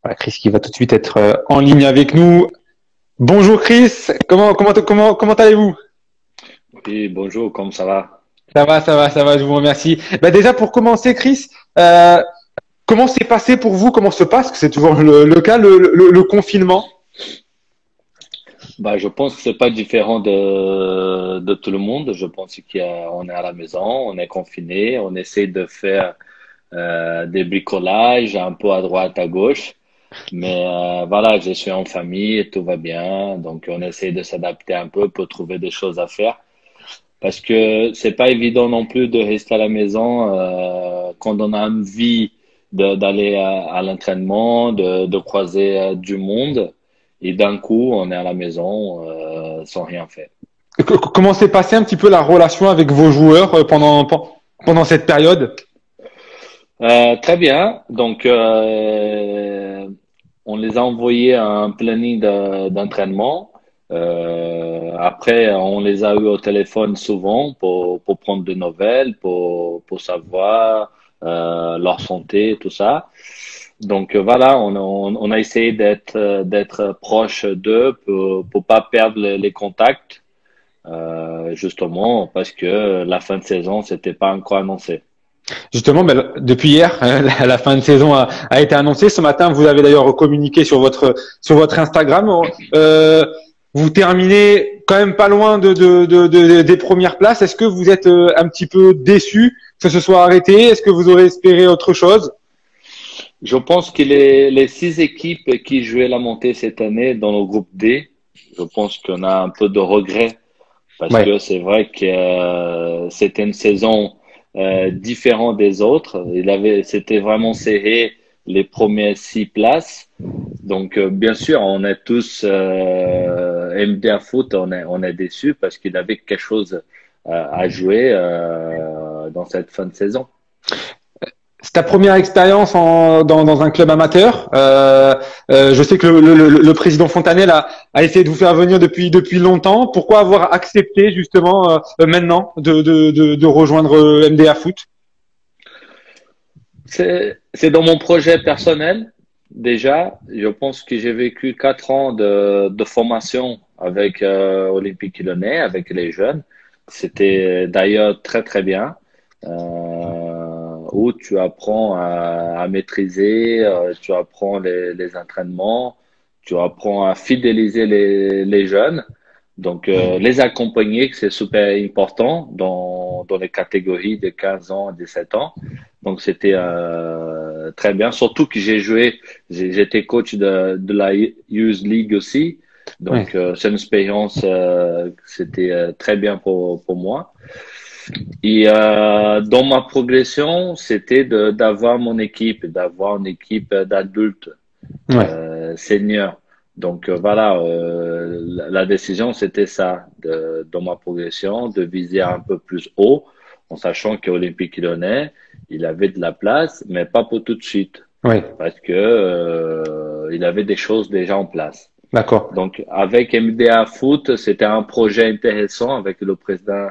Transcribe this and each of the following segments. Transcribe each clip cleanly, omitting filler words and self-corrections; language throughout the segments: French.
Voilà, Chris qui va tout de suite être en ligne avec nous. Bonjour Chris, comment allez-vous? Oui, bonjour, comment ça va? Ça va, je vous remercie. Bah déjà pour commencer Chris, euh, comment s'est passé pour vous, comment se passe, que c'est toujours le cas, le confinement? Bah, je pense que c'est pas différent de tout le monde. Je pense qu'on est à la maison, on est confiné, on essaie de faire des bricolages un peu à droite, à gauche. Mais voilà, je suis en famille, tout va bien. Donc, on essaie de s'adapter un peu pour trouver des choses à faire. Parce que c'est pas évident non plus de rester à la maison quand on a envie d'aller à l'entraînement, de croiser du monde. Et d'un coup, on est à la maison sans rien faire. Comment s'est passé un petit peu la relation avec vos joueurs pendant cette période? Très bien. Donc, on les a envoyés à un planning d'entraînement. Après, on les a eu au téléphone souvent pour prendre des nouvelles, pour savoir leur santé, tout ça. Donc voilà, on a essayé d'être proche d'eux pour pas perdre les contacts, justement parce que la fin de saison, c'était pas encore annoncé. Justement, ben, depuis hier, la fin de saison a été annoncée. Ce matin, vous avez d'ailleurs communiqué sur votre Instagram. Euh, Vous terminez quand même pas loin des premières places. Est-ce que vous êtes un petit peu déçu que ce soit arrêté? Est-ce que vous aurez espéré autre chose? Je pense que les six équipes qui jouaient la montée cette année dans le groupe D, je pense qu'on a un peu de regret parce Ouais. que c'est vrai que c'était une saison différente des autres. C'était vraiment serré les premières six places. Donc bien sûr, on est tous MDA Foot, on est déçus parce qu'il avait quelque chose à jouer dans cette fin de saison. C'est ta première expérience dans un club amateur. Je sais que le président Fontanel a essayé de vous faire venir depuis longtemps. Pourquoi avoir accepté justement maintenant de rejoindre MDA Foot? C'est dans mon projet personnel. Déjà, je pense que j'ai vécu 4 ans de formation avec Olympique Lyonnais, avec les jeunes. C'était d'ailleurs très très bien, où tu apprends à maîtriser, tu apprends les entraînements, tu apprends à fidéliser les jeunes. Donc, les accompagner, c'est super important dans les catégories de 15 ans, 17 ans. Donc, c'était très bien. Surtout que j'étais coach de la Youth League aussi. Ouais. Donc, c'est une expérience, c'était très bien pour moi. Et dans ma progression, c'était d'avoir mon équipe, d'avoir une équipe d'adultes Ouais. seniors. Donc voilà, la décision c'était ça, dans ma progression, de viser un peu plus haut, en sachant qu'Olympique Lyonnais, il avait de la place, mais pas pour tout de suite, Ouais. parce que il avait des choses déjà en place. D'accord. Donc avec MDA Foot, c'était un projet intéressant avec le président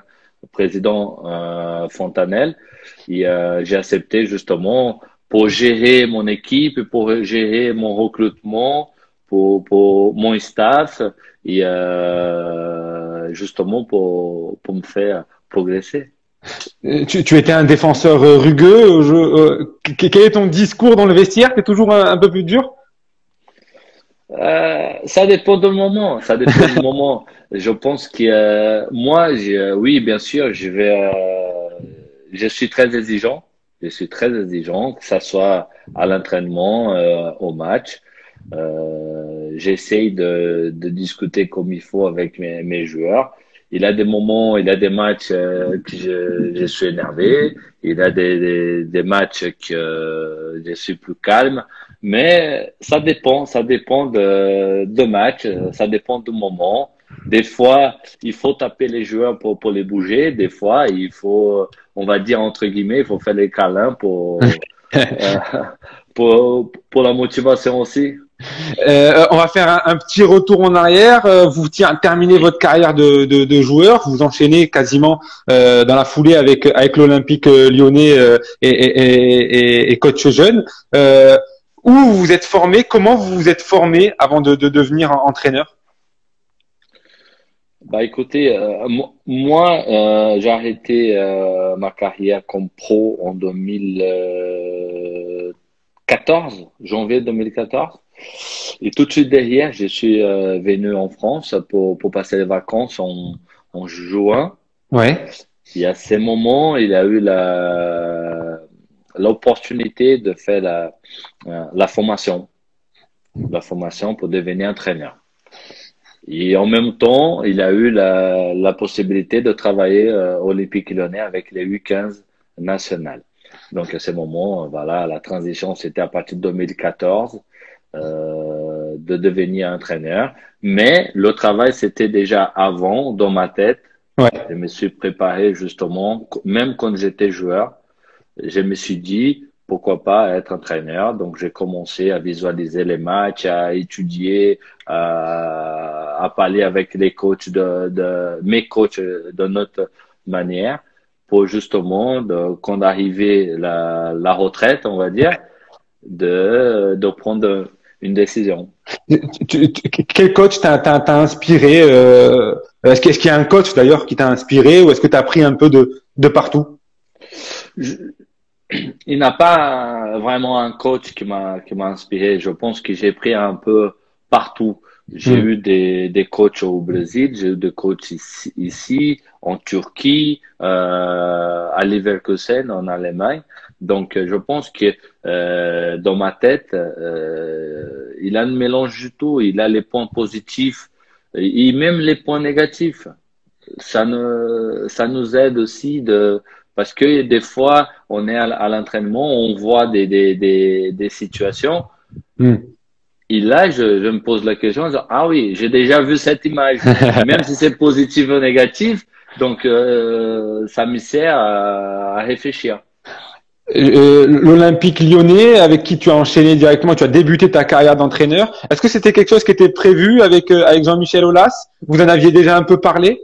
Fontanel. Et j'ai accepté justement pour gérer mon équipe, pour gérer mon recrutement, pour mon staff et justement pour me faire progresser. Tu étais un défenseur rugueux. Quel est ton discours dans le vestiaire? T'es toujours un peu plus dur? Ça dépend du moment. Ça dépend du moment. Je pense que moi, oui, bien sûr, je suis très exigeant. Je suis très exigeant, que ça soit à l'entraînement, au match. J'essaye de discuter comme il faut avec mes joueurs. Il a des moments, il a des matchs que je suis énervé. Il a des matchs que je suis plus calme. Mais ça dépend de match, ça dépend du moment. Des fois, il faut taper les joueurs pour les bouger. Des fois, il faut, on va dire entre guillemets, il faut faire les câlins euh, pour la motivation aussi. On va faire un petit retour en arrière. Vous terminez votre carrière de joueur, vous enchaînez quasiment dans la foulée avec l'Olympique Lyonnais et coach jeune. Où vous vous êtes formé? Comment vous vous êtes formé avant de devenir entraîneur? Bah écoutez, moi, j'ai arrêté ma carrière comme pro en 2014, janvier 2014. Et tout de suite derrière, je suis venu en France pour passer les vacances en juin. Ouais, Et à ces moments, il a eu l'opportunité de faire la formation pour devenir entraîneur. Et en même temps, il a eu la possibilité de travailler au Olympique Lyonnais avec les U15 nationales. Donc à ce moment, voilà, la transition, c'était à partir de 2014 de devenir entraîneur. Mais le travail, c'était déjà avant dans ma tête. ouais. Je me suis préparé justement, même quand j'étais joueur, je me suis dit, pourquoi pas être entraîneur. Donc, j'ai commencé à visualiser les matchs, à étudier, à parler avec les coachs mes coachs de notre manière pour justement, quand arrivait la retraite, on va dire, de prendre une décision. Quel coach t'a inspiré? Est-ce qu'il y a un coach d'ailleurs qui t'a inspiré ou est-ce que tu as appris un peu de partout? Il n'a pas vraiment un coach qui m'a inspiré. Je pense que j'ai pris un peu partout. J'ai Hmm. eu des coachs au Brésil, j'ai eu des coachs ici en Turquie, à Leverkusen, en Allemagne. Donc, je pense que dans ma tête, il a un mélange du tout. Il a les points positifs et même les points négatifs. Ça nous aide aussi parce que des fois, on est à l'entraînement, on voit des situations. Hmm. Et là, je me pose la question, ah oui, j'ai déjà vu cette image, même si c'est positif ou négatif. Donc, ça me sert à réfléchir. L'Olympique Lyonnais, avec qui tu as enchaîné directement, tu as débuté ta carrière d'entraîneur. Est-ce que c'était quelque chose qui était prévu avec Jean-Michel Aulas? Vous en aviez déjà un peu parlé?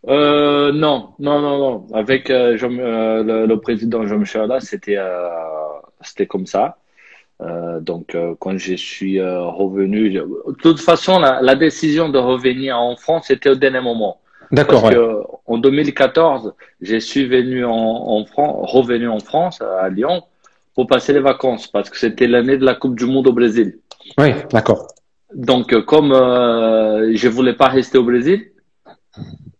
Non, non, non, non. Avec le président Jean-Michel Aulas, c'était comme ça. Donc, quand je suis revenu, de toute façon, la décision de revenir en France était au dernier moment. D'accord, Parce ouais. que en 2014, je suis venu en France, revenu en France, à Lyon, pour passer les vacances, parce que c'était l'année de la Coupe du Monde au Brésil. Oui, d'accord. Donc, comme je voulais pas rester au Brésil,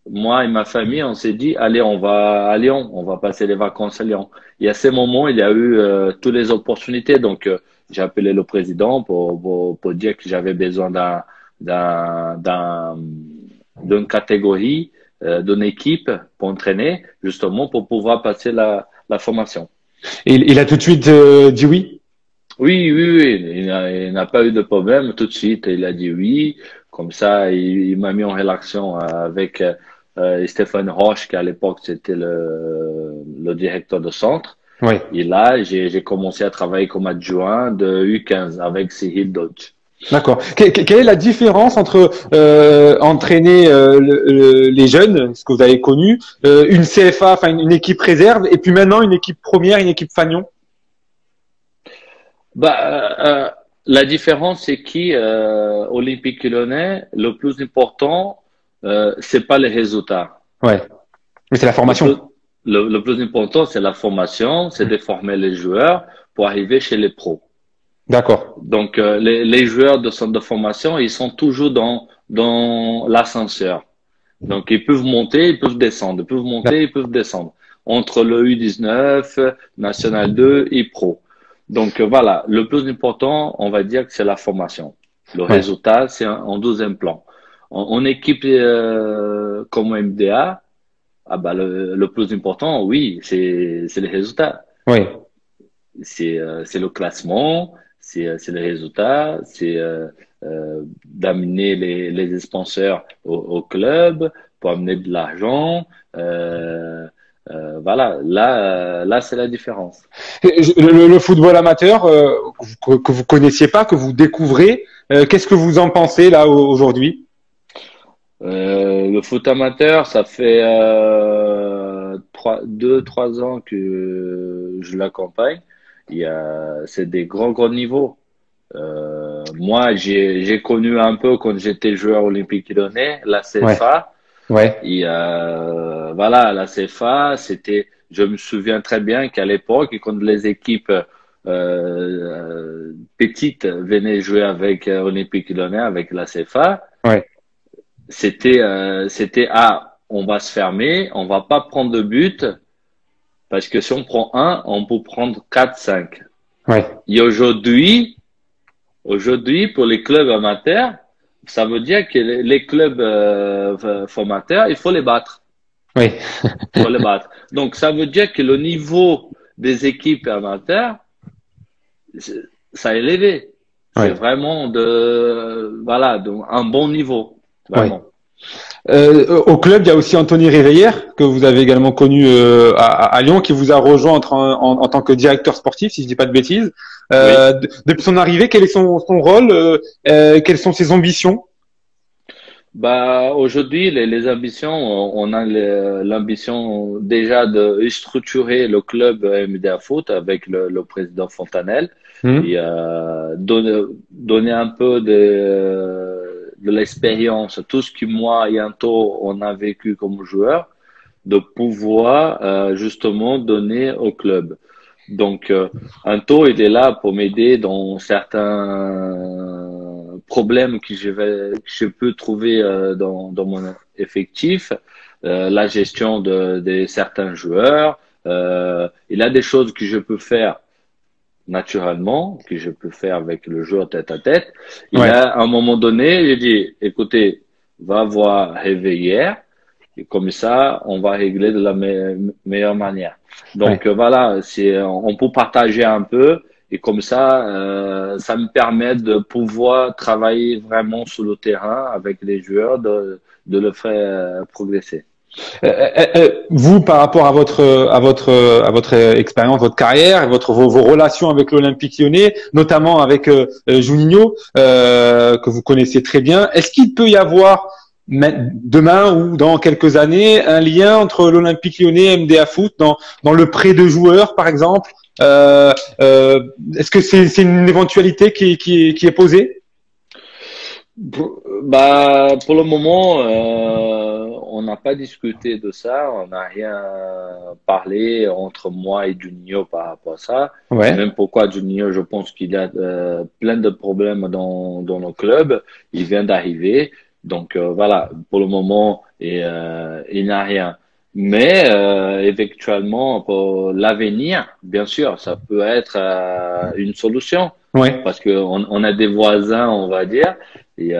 moi et ma famille, on s'est dit, allez, on va à Lyon, on va passer les vacances à Lyon. Et à ce moment, il y a eu toutes les opportunités. Donc, j'ai appelé le président pour dire que j'avais besoin d'un, d'un, d'une catégorie, d'une équipe pour entraîner, justement pour pouvoir passer la formation. Et il a tout de suite dit oui? Oui, oui, oui, il n'a pas eu de problème tout de suite. Il a dit oui. Comme ça, il m'a mis en relation avec Stéphane Roche, qui à l'époque c'était le directeur de centre. Oui. Et là, j'ai commencé à travailler comme adjoint de U15 avec Cyril Dodge. D'accord. Quelle est la différence entre entraîner les jeunes, ce que vous avez connu, une CFA, enfin une équipe réserve, et puis maintenant une équipe première, une équipe fanion? Bah, la différence, c'est Olympique Lyonnais, le plus important, c'est pas les résultats. Ouais. Mais c'est la Le plus, formation. le plus important, c'est la formation, c'est de former les joueurs pour arriver chez les pros. D'accord. Donc, les joueurs de centre de formation, ils sont toujours dans l'ascenseur. Donc, ils peuvent monter, ils peuvent descendre, ils peuvent monter, ils peuvent descendre. Entre le U19, National 2 et Pro. Donc, voilà, le plus important, on va dire que c'est la formation. Le Ouais. résultat, c'est en deuxième plan. En équipe comme MDA, ah bah, le plus important, oui, c'est les résultats. Oui. C'est le classement, c'est les résultats, c'est d'amener les sponsors au club pour amener de l'argent. Voilà, là c'est la différence. Le football amateur que vous connaissiez pas, que vous découvrez, qu'est-ce que vous en pensez là aujourd'hui? Le foot amateur, ça fait 2, 3 ans que je l'accompagne. C'est des grands niveaux. Moi, j'ai connu un peu quand j'étais joueur olympique lyonnais, la Ouais, CFA. ouais, Et voilà, la CFA, je me souviens très bien qu'à l'époque, quand les équipes petites venaient jouer avec Olympique Lyonnais, avec la CFA, ouais, on va se fermer, on va pas prendre de but, parce que si on prend un, on peut prendre 4, 5. ouais, Et aujourd'hui, pour les clubs amateurs, ça veut dire que les clubs formateurs, il faut les battre. ouais, Faut les battre. Donc, ça veut dire que le niveau des équipes amateurs, ça a élevé. C'est ouais, vraiment un bon niveau. ouais. Vraiment. Au club, il y a aussi Anthony Réveillère, que vous avez également connu à Lyon, qui vous a rejoint en tant que directeur sportif, si je dis pas de bêtises. Oui. Depuis son arrivée, quel est son rôle quelles sont ses ambitions? Bah, aujourd'hui, les ambitions, on a l'ambition déjà de structurer le club MDA Foot avec le président Fontanelle et Hmm. donner un peu de l'expérience, tout ce que moi et Anto on a vécu comme joueur, de pouvoir justement donner au club. Donc, Anto, il est là pour m'aider dans certains problèmes que je peux trouver dans mon effectif, la gestion de certains joueurs. Il a des choses que je peux faire naturellement, que je peux faire avec le joueur tête à tête. Il Ouais, a, à un moment donné, j'ai dit, écoutez, va voir Réveillère, et comme ça, on va régler de la meilleure manière. ouais. Donc voilà, on peut partager un peu et comme ça, ça me permet de pouvoir travailler vraiment sur le terrain avec les joueurs, de le faire progresser. Vous, par rapport à votre expérience, votre carrière, vos relations avec l'Olympique Lyonnais, notamment avec Juninho, que vous connaissez très bien, est-ce qu'il peut y avoir demain ou dans quelques années un lien entre l'Olympique Lyonnais et MDA Foot dans le prêt de joueurs, par exemple? Euh, est-ce que c'est une éventualité qui est posée? Bah, pour le moment, on n'a pas discuté de ça, on n'a rien parlé entre moi et Juninho par rapport à ça. Ouais, Même pourquoi Juninho, je pense qu'il a plein de problèmes dans le club. Il vient d'arriver, donc voilà. Pour le moment, il n'a rien. Mais éventuellement, pour l'avenir, bien sûr, ça peut être une solution ouais, parce on a des voisins, on va dire. Et,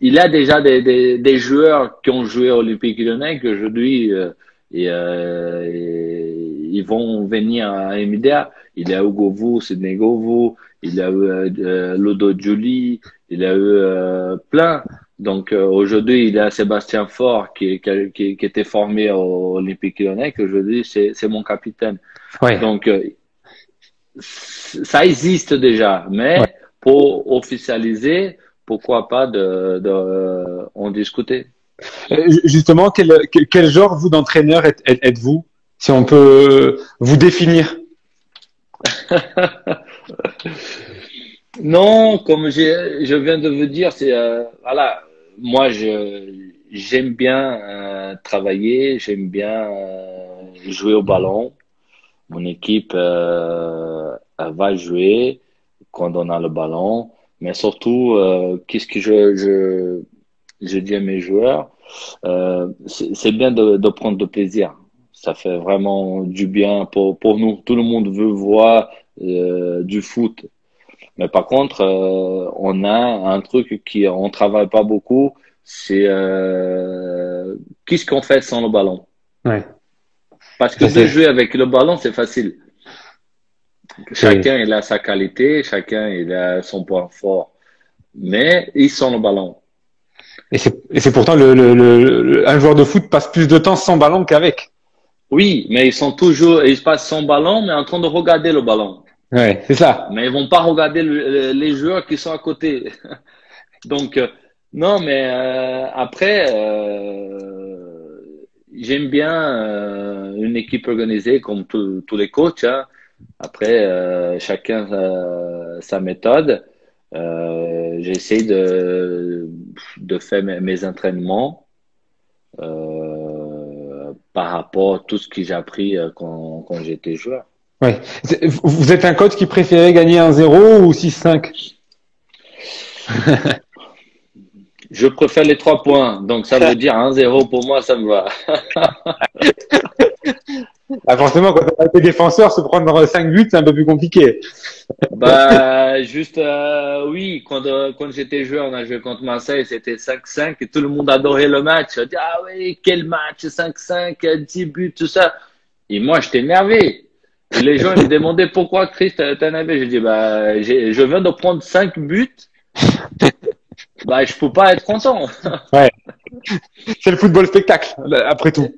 il a déjà des joueurs qui ont joué au Olympique Lyonnais qu'aujourd'hui ils vont venir à MDA. Il y a Hugo Vu, Sidney Govou, il y a eu Ludo Giuli, il y a eu plein. Donc aujourd'hui, il y a Sébastien Faure qui était formé au Olympique Lyonnais, qu'aujourd'hui c'est mon capitaine. ouais, Donc ça existe déjà, ouais. mais pour officialiser, pourquoi pas en discuter. Justement, quel genre vous d'entraîneur êtes-vous, si on peut vous définir? Non, comme je viens de vous dire, c'est voilà, moi j'aime bien travailler, j'aime bien jouer au ballon. Mon équipe elle va jouer quand on a le ballon, mais surtout qu'est-ce que je dis à mes joueurs, c'est bien de prendre de plaisir. Ça fait vraiment du bien pour nous. Tout le monde veut voir du foot. Mais par contre, on a un truc on travaille pas beaucoup, c'est qu'est-ce qu'on fait sans le ballon. Ouais, Parce que ça de c'est, jouer avec le ballon, c'est facile. c'est, Chacun il a sa qualité, chacun il a son point fort. Mais ils sont le ballon. et c'est pourtant un joueur de foot passe plus de temps sans ballon qu'avec. Oui, mais ils passent son ballon, mais en train de regarder le ballon. Ouais, c'est ça. Mais ils vont pas regarder les joueurs qui sont à côté. Donc, non, mais après, j'aime bien une équipe organisée comme tous les coachs, hein. Après, chacun sa méthode. J'essaie de faire mes entraînements par rapport à tout ce que j'ai appris quand j'étais joueur. Ouais. Vous êtes un coach qui préférait gagner 1-0 ou 6-5? Je préfère les 3 points, donc ça veut dire 1-0 pour moi, ça me va. Ah, forcément, quand on été défenseur, se prendre 5 buts, c'est un peu plus compliqué. Bah, juste, oui, quand j'étais joueur, on a joué contre Marseille, c'était 5-5 et tout le monde adorait le match. On dit, ah oui, quel match, 5-5, 10 buts, tout ça. Et moi, j'étais énervé. Et les gens ils me demandaient pourquoi Chris t'es énervé. Je dis, bah, je viens de prendre 5 buts, bah, je peux pas être content. Ouais. C'est le football spectacle, après tout.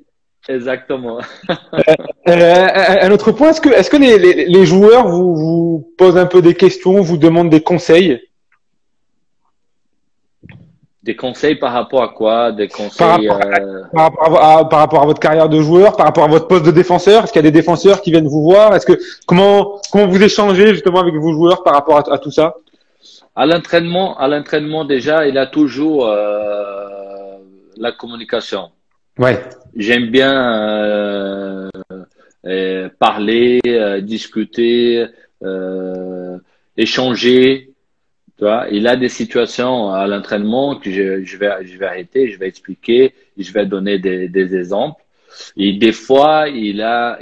Exactement. Un autre point, est-ce que les joueurs vous posent un peu des questions, vous demandent des conseils Des conseils par rapport à quoi? Des par conseils, rapport par rapport à votre carrière de joueur, par rapport à votre poste de défenseur? Est-ce qu'il y a des défenseurs qui viennent vous voir? Comment vous échangez justement avec vos joueurs par rapport à tout ça? à l'entraînement déjà, il a toujours la communication. Ouais, J'aime bien parler, discuter, échanger. Tu vois, il a des situations à l'entraînement que je vais arrêter, je vais expliquer, je vais donner des exemples. Et des fois, là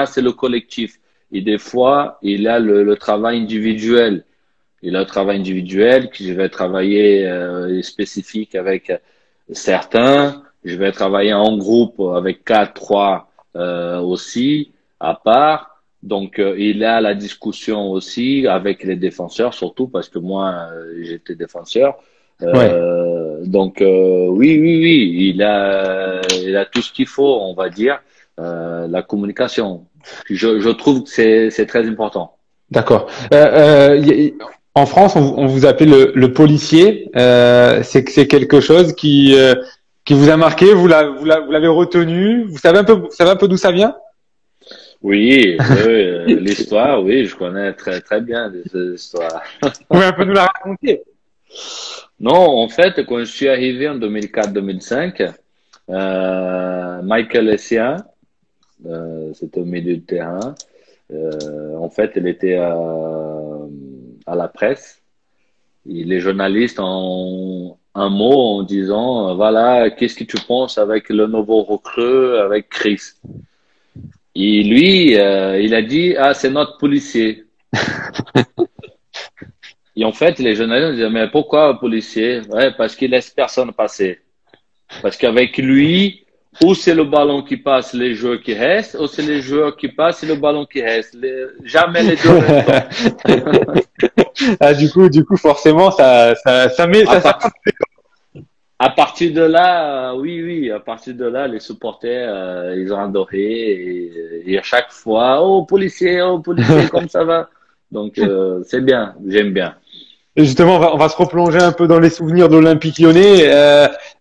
c'est le collectif. Et des fois, il a le travail individuel. Il a le travail individuel que je vais travailler spécifique avec certains. Je vais travailler en groupe avec 4, 3 aussi à part. Donc, il a la discussion aussi avec les défenseurs, surtout parce que moi, j'étais défenseur. ouais. Oui, oui, oui, il a tout ce qu'il faut, on va dire, la communication. Je trouve que c'est très important. D'accord. En France, on vous appelle le policier. C'est quelque chose qui vous a marqué. Vous l'avez retenu. Vous savez un peu d'où ça vient? Oui, oui, l'histoire, oui, je connais très très bien cette histoire. Vous pouvez un peu nous la raconter? Non, en fait, quand je suis arrivé en 2004-2005, Michael Essien, c'était au milieu de terrain. En fait, il était à la presse. Et les journalistes ont un mot en disant, voilà, qu'est-ce que tu penses avec le nouveau recrue, avec Chris? Et lui, il a dit, ah, c'est notre policier. Et en fait, les journalistes disaient, mais pourquoi un policier? Ouais, parce qu'il laisse personne passer. Parce qu'avec lui, ou c'est le ballon qui passe, les joueurs qui restent, ou c'est les joueurs qui passent et le ballon qui reste. Jamais les deux en même temps. Ah, du coup, forcément, ça met, À, ça. part- à partir de là, oui, oui, à partir de là, les supporters, ils ont adoré et à chaque fois, oh, policier, comme ça va? Donc, c'est bien, j'aime bien. Et justement, on va se replonger un peu dans les souvenirs de l'Olympique Lyonnais.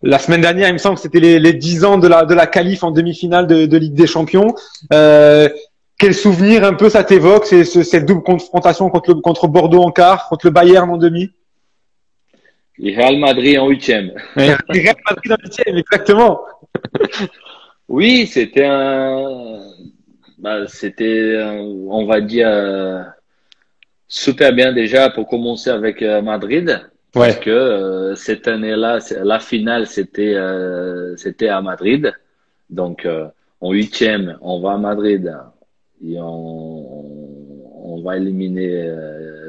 La semaine dernière, il me semble que c'était les 10 ans de la qualif en demi-finale de Ligue des Champions. Quel souvenir un peu ça t'évoque, cette double confrontation contre Bordeaux en quart, contre le Bayern en demi? Et Real Madrid en huitième. Ouais, Real Madrid en huitième, exactement. Oui, on va dire, super bien déjà pour commencer avec Madrid, parce Ouais, que cette année-là, la finale, c'était à Madrid. Donc, en huitième, on va à Madrid et on va éliminer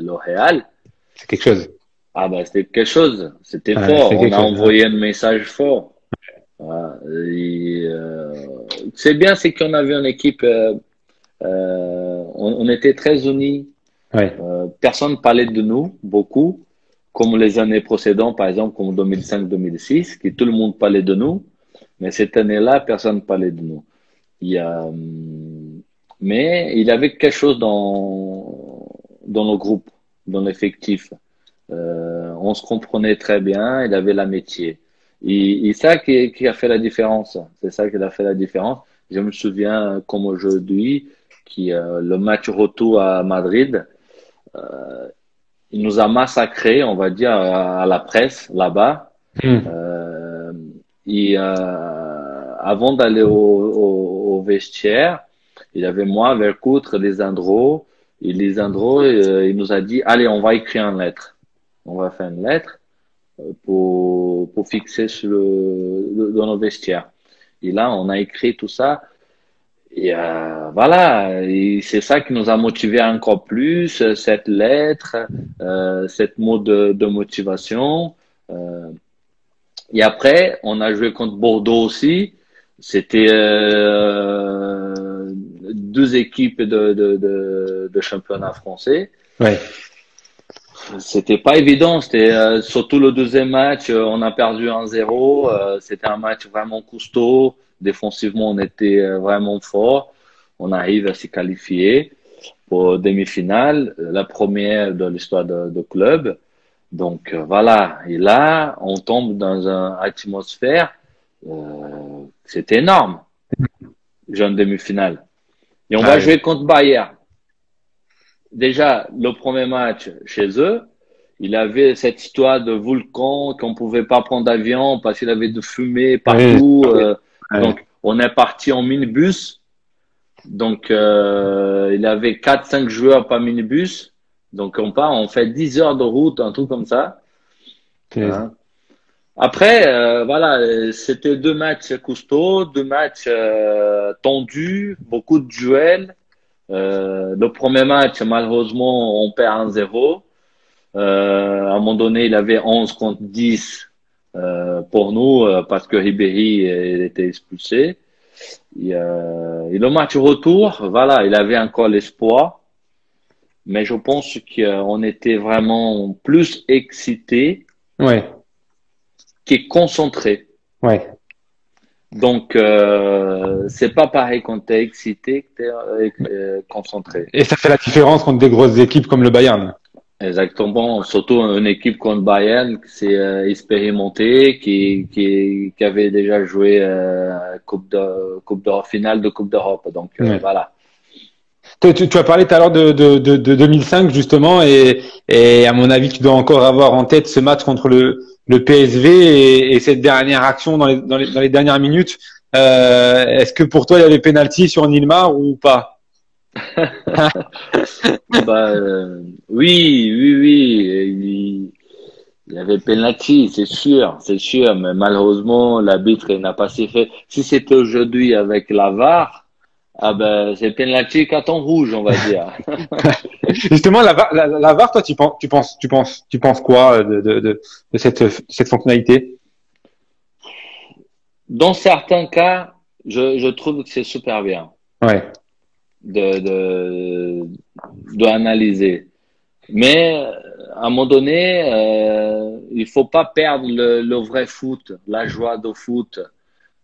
le Real. c'est quelque chose. Ah bah, c'était quelque chose, c'était Ouais, fort. c'est On quelque a chose. Ouais. envoyé un message fort. Voilà. Et, c'est bien, c'est qu'on avait une équipe, on était très unis. Ouais. Personne parlait de nous beaucoup, comme les années précédentes, par exemple, comme 2005-2006, que tout le monde parlait de nous. Mais cette année-là, personne ne parlait de nous. Il y a, mais il y avait quelque chose dans le groupe, dans l'effectif. On se comprenait très bien, il avait la métier. Et ça qui a fait la différence. C'est ça qui a fait la différence. Je me souviens, comme aujourd'hui, le match retour à Madrid, il nous a massacré, on va dire, à la presse là-bas. Euh, et avant d'aller au vestiaire, il y avait moi, Vercoutre, Lisandro. Et Lisandro, il nous a dit, allez, on va écrire une lettre. On va faire une lettre pour fixer dans nos vestiaires. Et là, on a écrit tout ça. Et voilà, et c'est ça qui nous a motivé encore plus, cette lettre, cette mot de motivation. Et après, on a joué contre Bordeaux aussi. C'était deux équipes de championnat français. Ouais. C'était pas évident. C'était surtout le deuxième match, on a perdu 1-0. C'était un match vraiment costaud. Défensivement, on était vraiment fort. On arrive à s'y qualifier pour demi-finale, la première de l'histoire de club. Donc voilà. Et là, on tombe dans une atmosphère. C'est énorme. Jeune demi-finale. Et on va jouer contre Bayern. Déjà, le premier match chez eux, il avait cette histoire de volcan qu'on pouvait pas prendre d'avion parce qu'il avait de fumée partout. Donc, on est parti en minibus. Donc, il avait 4-5 joueurs par minibus. Donc, on fait 10 heures de route, un truc comme ça. Hein. Après, voilà, c'était deux matchs costauds, deux matchs tendus, beaucoup de duels. Le premier match, malheureusement, on perd 1-0. À un moment donné, il avait 11 contre 10 pour nous parce que Ribéry était expulsé. Et le match retour, voilà, il avait encore l'espoir. Mais je pense qu'on était vraiment plus excités que concentrés. Ouais. Donc, c'est pas pareil quand t'es excité que t'es concentré. Et ça fait la différence contre des grosses équipes comme le Bayern. Exactement, surtout une équipe comme Bayern, c'est expérimenté, qui avait déjà joué finale de Coupe d'Europe. Donc voilà. Tu as parlé tout à l'heure de 2005 justement, et à mon avis, tu dois encore avoir en tête ce match contre le PSV et cette dernière action dans les dernières minutes. Est-ce que pour toi il y avait pénalty sur Nilmar ou pas? Oui. Il y avait penalty, c'est sûr, mais malheureusement, l'arbitre n'a pas si fait. Si c'était aujourd'hui avec la VAR, c'est penalty carton rouge, on va dire. Justement, la VAR, toi, tu penses quoi de cette fonctionnalité? Dans certains cas, je trouve que c'est super bien. Ouais. De analyser. Mais à un moment donné, il faut pas perdre le vrai foot, la joie de foot.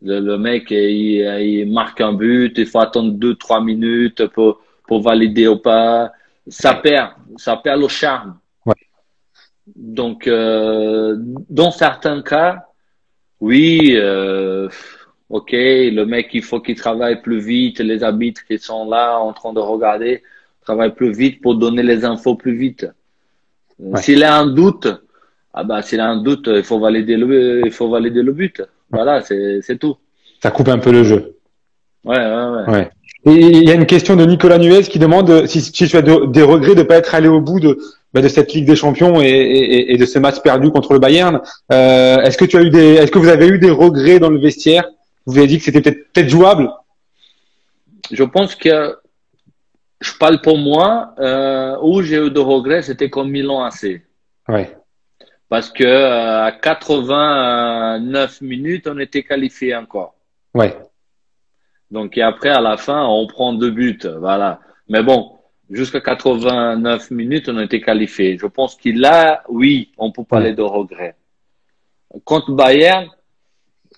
Le mec, il marque un but, il faut attendre 2-3 minutes pour valider ou pas. Ça perd le charme. Ouais. Donc, dans certains cas, oui, ok, le mec, il faut qu'il travaille plus vite. Les arbitres qui sont là en train de regarder travaillent plus vite pour donner les infos plus vite. Ouais. S'il a un doute, s'il a un doute, il faut valider le but. Voilà, c'est tout. Ça coupe un peu le jeu. Ouais. Et il y a une question de Nicolas Nuez qui demande si tu as des regrets de ne pas être allé au bout de cette Ligue des Champions et de ce match perdu contre le Bayern. Est-ce que vous avez eu des regrets dans le vestiaire? Vous avez dit que c'était peut-être jouable? Je pense que je parle pour moi, où j'ai eu de regrets, c'était comme Milan AC. Ouais. Parce que à 89 minutes, on était qualifié encore. Ouais. Donc et après, à la fin, on prend 2 buts. Voilà. Mais bon, jusqu'à 89 minutes, on était qualifié. Je pense qu'il a, oui, on peut parler de regrets. Contre Bayern,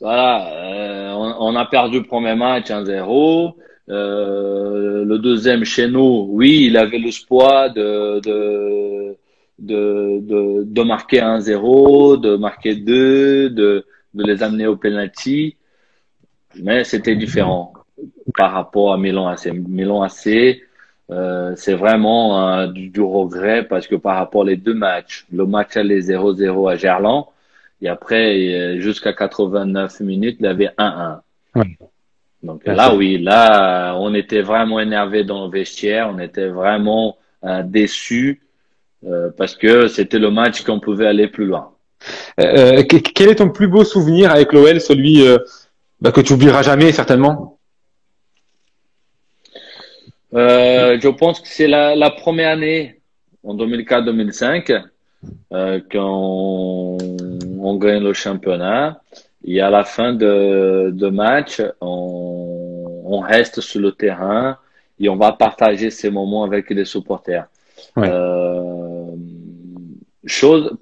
voilà, on a perdu le premier match 1-0. Le deuxième chez nous, oui, il avait l'espoir de marquer 1-0, de marquer 2, de de les amener au penalty, mais c'était différent par rapport à Milan AC. Milan AC, c'est vraiment du regret parce que par rapport aux deux matchs, le match aller 0-0 à Gerland, et après, jusqu'à 89 minutes, il y avait 1-1. Ouais. Donc là, oui, là, on était vraiment énervé dans le vestiaire, on était vraiment déçus parce que c'était le match qu'on pouvait aller plus loin. Quel est ton plus beau souvenir avec l'OL, celui que tu oublieras jamais certainement? Je pense que c'est la première année, en 2004-2005, quand on gagne le championnat. Et à la fin de match, on reste sur le terrain et on va partager ces moments avec les supporters. Ouais.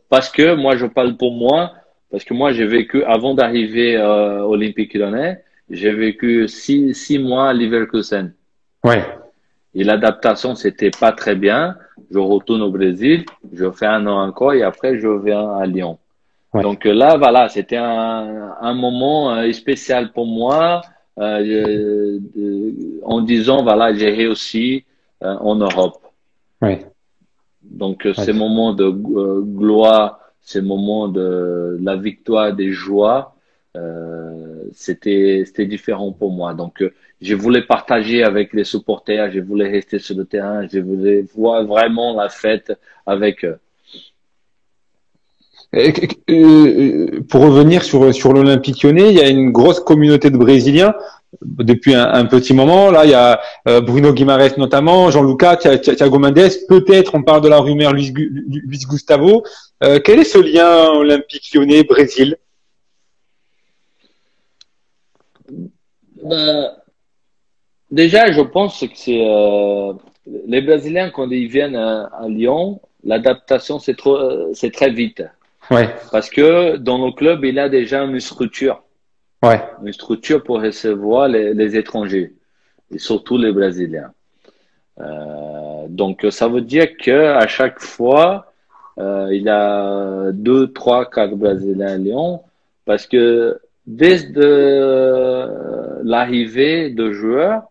Parce que moi, je parle pour moi, parce que moi, j'ai vécu, avant d'arriver au Olympique Lyonnais, j'ai vécu six mois à Leverkusen. Ouais. Et l'adaptation, c'était pas très bien. Je retourne au Brésil, je fais un an encore et après, je viens à Lyon. Ouais. Donc là, voilà, c'était un moment spécial pour moi en disant, voilà, j'ai réussi en Europe. Ouais. Donc ces moments de gloire, ces moments de la victoire, des joies, c'était différent pour moi. Donc je voulais partager avec les supporters, je voulais rester sur le terrain, je voulais voir vraiment la fête avec eux. Pour revenir sur l'Olympique Lyonnais, il y a une grosse communauté de Brésiliens depuis un petit moment. Là, il y a Bruno Guimarães notamment, Jean-Lucas, Thiago Mendes. Peut-être, on parle de la rumeur Luis Gustavo. Quel est ce lien Olympique Lyonnais-Brésil? Déjà, je pense que c'est les Brésiliens quand ils viennent à Lyon, l'adaptation c'est très vite. Ouais. Parce que dans nos clubs, il a déjà une structure. Ouais. Une structure pour recevoir les étrangers et surtout les Brésiliens. Donc ça veut dire que à chaque fois, il a 2, 3, 4 Brésiliens à Lyon parce que dès l'arrivée de joueurs,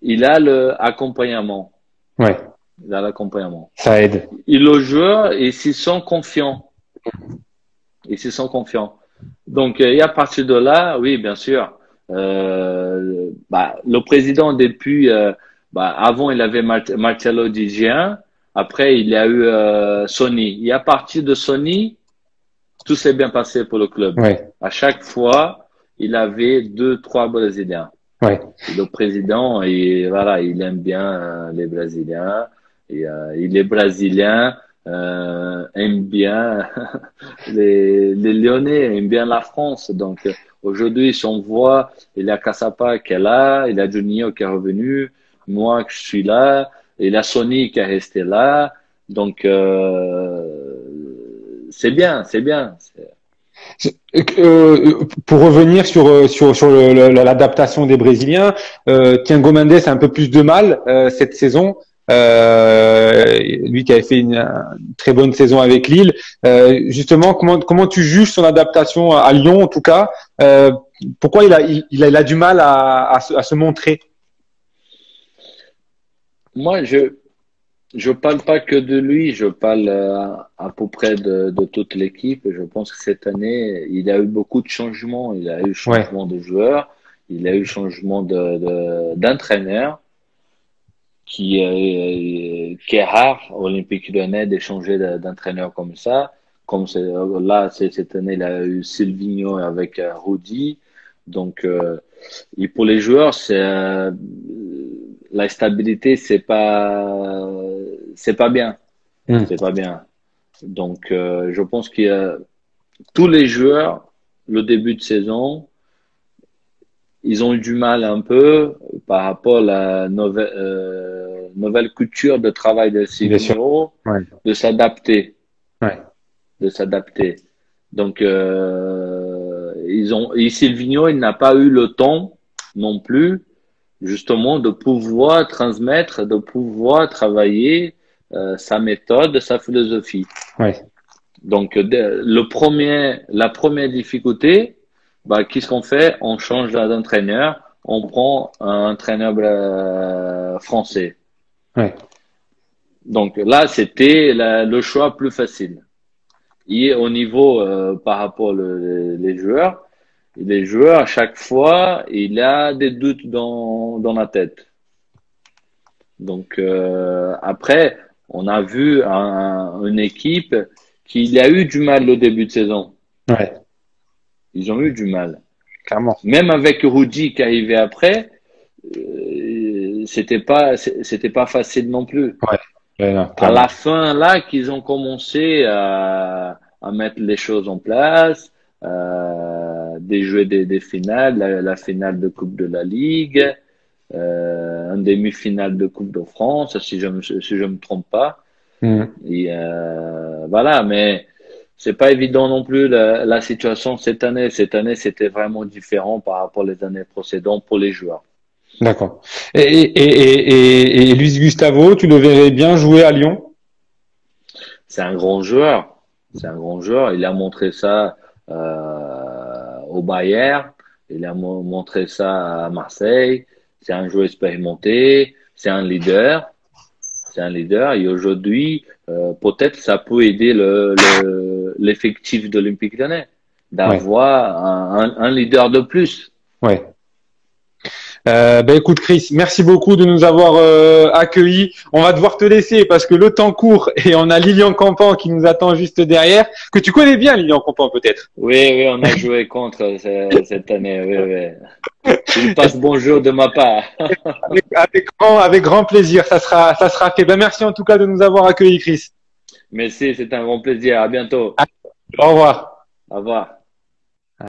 il a l'accompagnement. Ouais. Il a l'accompagnement. Ça aide. Et le joueur, ils s'y sont confiants. Ils s'y sont confiants. Donc, et à partir de là, oui, bien sûr. Le président depuis, avant il avait Marcelo Di Gian, après il y a eu Sony. Et à partir de Sony, tout s'est bien passé pour le club. Ouais. À chaque fois, il avait 2, 3 Brésiliens. Ouais. Et le président, voilà, il aime bien les Brésiliens. Et les Brésiliens aiment bien les Lyonnais, aiment bien la France. Donc aujourd'hui, si on voit, il y a Cassapa qui est là, il y a Juninho qui est revenu, moi que je suis là, il y a Sony qui est resté là. Donc c'est bien, c'est bien. Pour revenir sur l'adaptation des Brésiliens, Thiago Mendes a un peu plus de mal cette saison. Lui qui avait fait une très bonne saison avec Lille. Justement, comment tu juges son adaptation à Lyon en tout cas? Pourquoi il a du mal à se montrer? Moi, je parle pas que de lui, je parle à peu près de toute l'équipe. Je pense que cette année, il a eu beaucoup de changements. Il a eu changement de joueurs, il a eu changement d'entraîneur, qui est rare au Olympique Lyonnais d'échanger d'entraîneur comme ça. Comme là, cette année, il a eu Silvinho avec Rudy. Donc, et pour les joueurs, la stabilité, c'est pas bien. C'est pas bien. Donc, je pense qu'il y a tous les joueurs, le début de saison, ils ont eu du mal un peu par rapport à la nouvelle culture de travail de Silvinho, de s'adapter. Ouais. De s'adapter. Donc, et Silvinho, il n'a pas eu le temps non plus, justement, de pouvoir transmettre, de pouvoir travailler sa méthode, sa philosophie. Ouais. Donc, la première difficulté, bah, qu'est-ce qu'on fait? On change d'entraîneur, on prend un entraîneur français. Ouais. Donc là, c'était le choix plus facile. Et au niveau par rapport les joueurs, à chaque fois, il a des doutes dans la tête. Donc après, on a vu une équipe qui a eu du mal au début de saison. Ouais. Ils ont eu du mal. Clairement. Même avec Rudy qui arrivait après, c'était pas facile non plus. Ouais. Ouais, non, À la fin, là, qu'ils ont commencé à mettre les choses en place, des jeux des finales, la finale de Coupe de la Ligue, un demi-finale de Coupe de France, si je me trompe pas. Et voilà, mais c'est pas évident non plus la situation cette année. Cette année, c'était vraiment différent par rapport aux années précédentes pour les joueurs. D'accord. Et Luis Gustavo, tu le verrais bien jouer à Lyon? C'est un grand joueur. C'est un grand joueur. Il a montré ça au Bayern. Il a montré ça à Marseille. C'est un joueur expérimenté. C'est un leader. C'est un leader. Et aujourd'hui, peut-être ça peut aider l'effectif de l'Olympique Lyonnais d'avoir un leader de plus. Ouais. Écoute Chris, merci beaucoup de nous avoir accueillis. On va devoir te laisser parce que le temps court et on a Lilian Campan qui nous attend juste derrière. Que tu connais bien Lilian Campan peut-être. Oui, on a joué contre cette année. Oui. Il passe bonjour de ma part. avec grand plaisir, ça sera fait. Merci en tout cas de nous avoir accueillis Chris. Merci, c'est un grand plaisir. À bientôt. Au revoir. Au revoir.